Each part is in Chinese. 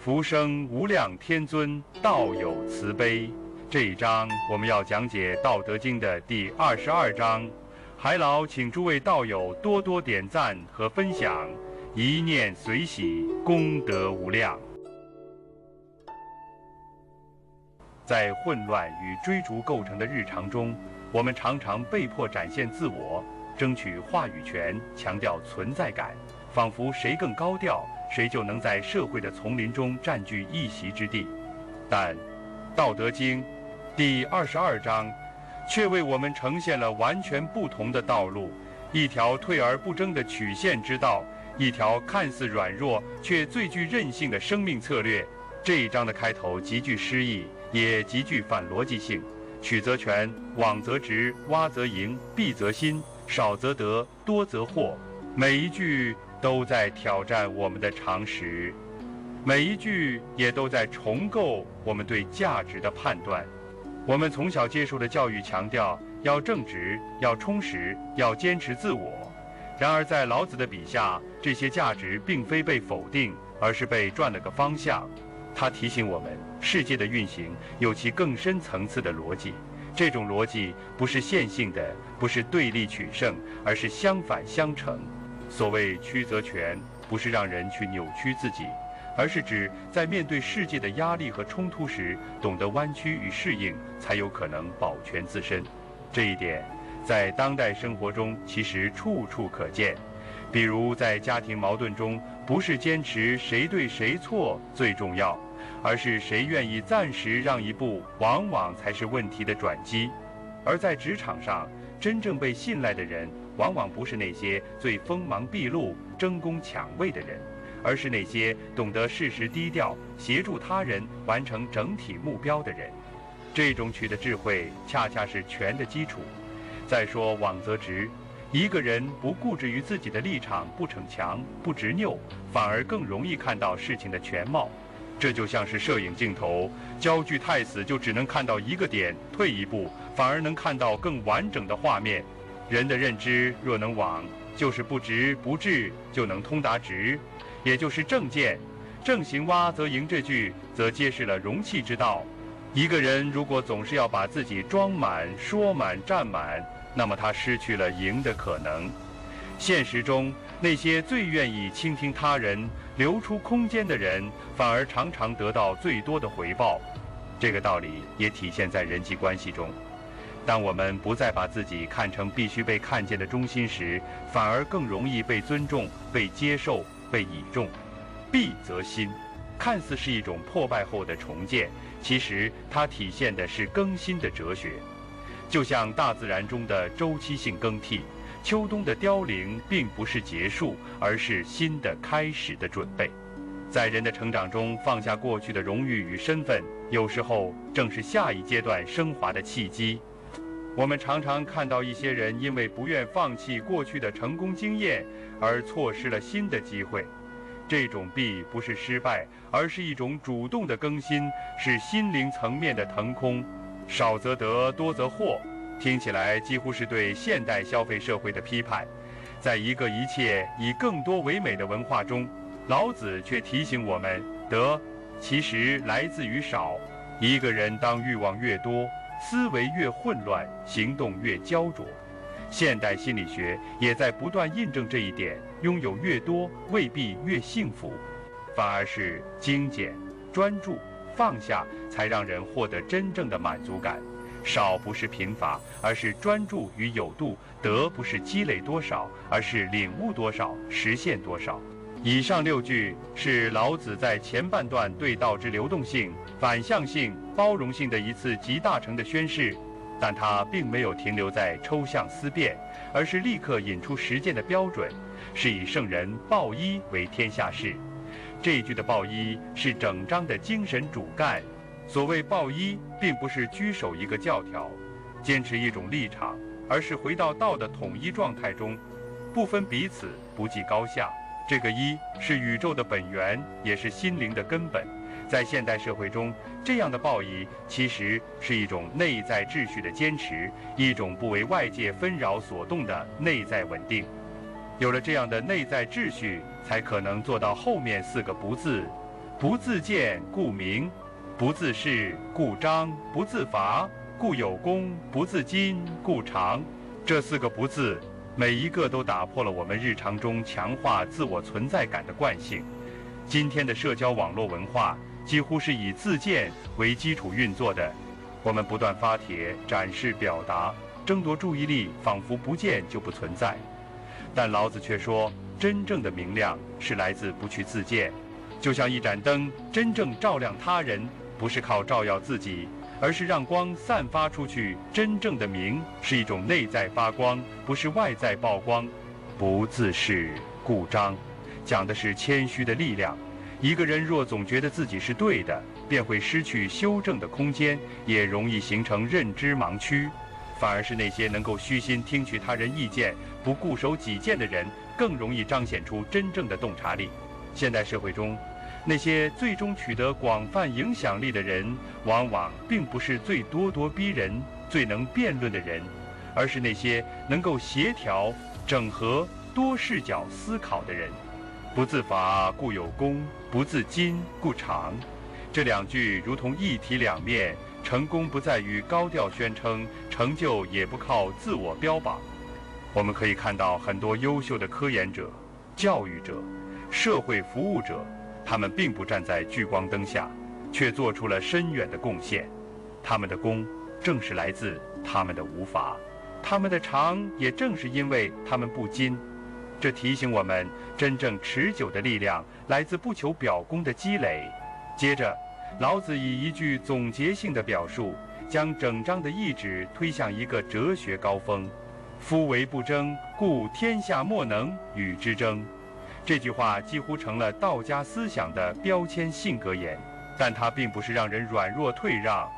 福生无量天尊，道有慈悲。这一章我们要讲解《道德经》的第22章，还劳请诸位道友多多点赞和分享，一念随喜，功德无量。在混乱与追逐构成的日常中，我们常常被迫展现自我，争取话语权，强调存在感，仿佛谁更高调，谁就能在社会的丛林中占据一席之地。但《道德经》第22章却为我们呈现了完全不同的道路，一条退而不争的曲线之道，一条看似软弱却最具韧性的生命策略。这一章的开头极具诗意，也极具反逻辑性。曲则全，枉则直，洼则盈，敝则新，少则得，多则惑。每一句都在挑战我们的常识，每一句也都在重构我们对价值的判断。我们从小接受的教育强调要正直，要充实，要坚持自我。然而在老子的笔下，这些价值并非被否定，而是被转了个方向。他提醒我们，世界的运行有其更深层次的逻辑，这种逻辑不是线性的，不是对立取胜，而是相反相成。所谓曲则全，不是让人去扭曲自己，而是指在面对世界的压力和冲突时，懂得弯曲与适应，才有可能保全自身。这一点在当代生活中其实处处可见。比如在家庭矛盾中，不是坚持谁对谁错最重要，而是谁愿意暂时让一步，往往才是问题的转机。而在职场上，真正被信赖的人，往往不是那些最锋芒毕露、争功抢位的人，而是那些懂得适时低调，协助他人完成整体目标的人。这种取的智慧，恰恰是权的基础。再说枉则直，一个人不固执于自己的立场，不逞强，不执拗，反而更容易看到事情的全貌。这就像是摄影镜头，焦距太死就只能看到一个点，退一步反而能看到更完整的画面。人的认知若能往，就是不直不智，就能通达直，也就是正见。正行洼则盈这句则揭示了容器之道。一个人如果总是要把自己装满、说满、占满，那么他失去了赢的可能。现实中，那些最愿意倾听他人、留出空间的人，反而常常得到最多的回报。这个道理也体现在人际关系中。当我们不再把自己看成必须被看见的中心时，反而更容易被尊重、被接受、被倚重。敝则新，看似是一种破败后的重建，其实它体现的是更新的哲学。就像大自然中的周期性更替，秋冬的凋零并不是结束，而是新的开始的准备。在人的成长中，放下过去的荣誉与身份，有时候正是下一阶段升华的契机。我们常常看到一些人因为不愿放弃过去的成功经验，而错失了新的机会。这种敝不是失败，而是一种主动的更新，是心灵层面的腾空。少则得，多则惑，听起来几乎是对现代消费社会的批判。在一个一切以更多为美的文化中，老子却提醒我们，得其实来自于少。一个人当欲望越多，思维越混乱，行动越焦灼。现代心理学也在不断印证这一点，拥有越多未必越幸福，反而是精简、专注、放下才让人获得真正的满足感。少不是贫乏，而是专注与有度；得不是积累多少，而是领悟多少，实现多少。以上6句是老子在前半段对道之流动性、反向性、包容性的一次集大成的宣示，但他并没有停留在抽象思辨，而是立刻引出实践的标准，是以圣人抱一为天下事。这一句的抱一是整章的精神主干。所谓抱一，并不是居守一个教条，坚持一种立场，而是回到道的统一状态中，不分彼此，不计高下。这个一是宇宙的本源，也是心灵的根本。在现代社会中，这样的抱一其实是一种内在秩序的坚持，一种不为外界纷扰所动的内在稳定。有了这样的内在秩序，才可能做到后面4个不字：不自见，故明；不自是，故彰；不自伐，故有功；不自矜，故长。这4个不字，每一个都打破了我们日常中强化自我存在感的惯性。今天的社交网络文化几乎是以自见为基础运作的，我们不断发帖、展示、表达，争夺注意力，仿佛不见就不存在。但老子却说，真正的明亮是来自不去自见。就像一盏灯真正照亮他人，不是靠照耀自己，而是让光散发出去。真正的明是一种内在发光，不是外在曝光。不自是，故彰，讲的是谦虚的力量。一个人若总觉得自己是对的，便会失去修正的空间，也容易形成认知盲区。反而是那些能够虚心听取他人意见、不固守己见的人，更容易彰显出真正的洞察力。现代社会中，那些最终取得广泛影响力的人，往往并不是最咄咄逼人、最能辩论的人，而是那些能够协调、整合、多视角思考的人。不自伐，故有功；不自矜，故长。这2句如同一体两面，成功不在于高调宣称，成就也不靠自我标榜。我们可以看到很多优秀的科研者、教育者、社会服务者，他们并不站在聚光灯下，却做出了深远的贡献。他们的功正是来自他们的无伐，他们的长也正是因为他们不矜。这提醒我们，真正持久的力量来自不求表功的积累。接着，老子以一句总结性的表述，将整章的意旨推向一个哲学高峰：夫唯不争，故天下莫能与之争。这句话几乎成了道家思想的标签性格言，但它并不是让人软弱退让，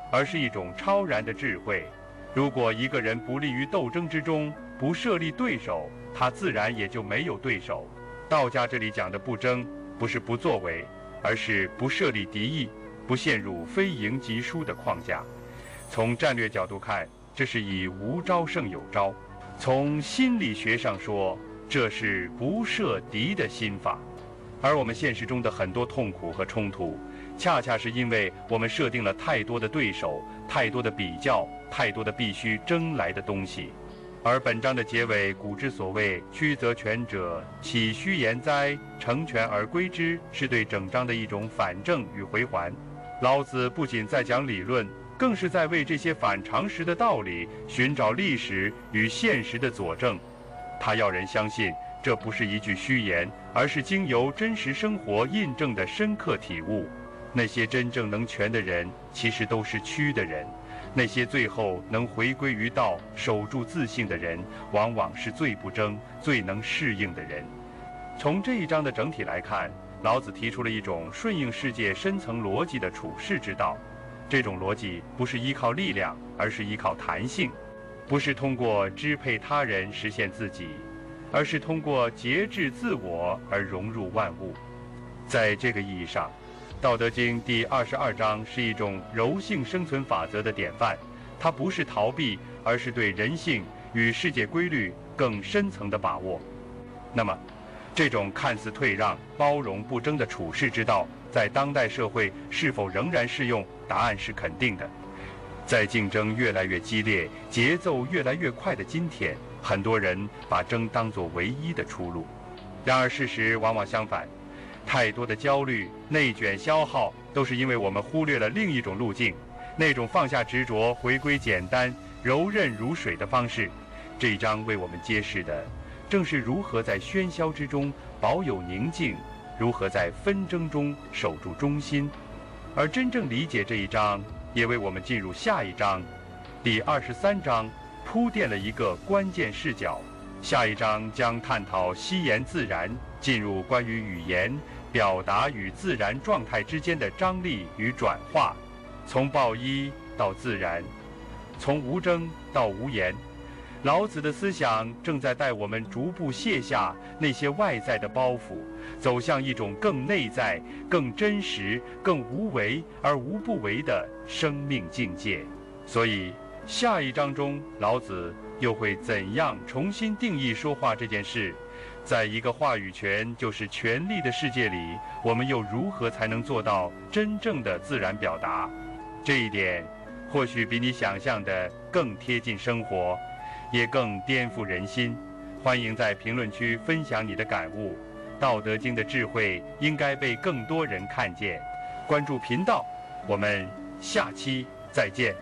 而是一种超然的智慧。如果一个人不立于斗争之中，不设立对手，他自然也就没有对手。道家这里讲的不争，不是不作为，而是不设立敌意，不陷入非赢即输的框架。从战略角度看，这是以无招胜有招；从心理学上说，这是不设敌的心法。而我们现实中的很多痛苦和冲突，恰恰是因为我们设定了太多的对手，太多的比较，太多的必须争来的东西。而本章的结尾，古之所谓曲则全者，岂虚言哉？成全而归之，是对整章的一种反证与回环。老子不仅在讲理论，更是在为这些反常识的道理寻找历史与现实的佐证。他要人相信，这不是一句虚言，而是经由真实生活印证的深刻体悟。那些真正能全的人，其实都是曲的人。那些最后能回归于道、守住自信的人，往往是最不争、最能适应的人。从这一章的整体来看，老子提出了一种顺应世界深层逻辑的处世之道。这种逻辑不是依靠力量，而是依靠弹性；不是通过支配他人实现自己，而是通过节制自我而融入万物。在这个意义上，《道德经》第22章是一种柔性生存法则的典范，它不是逃避，而是对人性与世界规律更深层的把握。那么，这种看似退让、包容、不争的处世之道，在当代社会是否仍然适用？答案是肯定的。在竞争越来越激烈、节奏越来越快的今天，很多人把争当作唯一的出路。然而事实往往相反。太多的焦虑、内卷、消耗，都是因为我们忽略了另一种路径，那种放下执着、回归简单、柔韧如水的方式。这一章为我们揭示的，正是如何在喧嚣之中保有宁静，如何在纷争中守住中心。而真正理解这一章，也为我们进入下一章，第23章铺垫了一个关键视角。下一章将探讨惜言自然，进入关于语言表达与自然状态之间的张力与转化，从抱一到自然，从无争到无言。老子的思想正在带我们逐步卸下那些外在的包袱，走向一种更内在、更真实、更无为而无不为的生命境界。所以下一章中，老子又会怎样重新定义说话这件事？在一个话语权就是权力的世界里，我们又如何才能做到真正的自然表达？这一点，或许比你想象的更贴近生活，也更颠覆人心。欢迎在评论区分享你的感悟。道德经的智慧应该被更多人看见。关注频道，我们下期再见。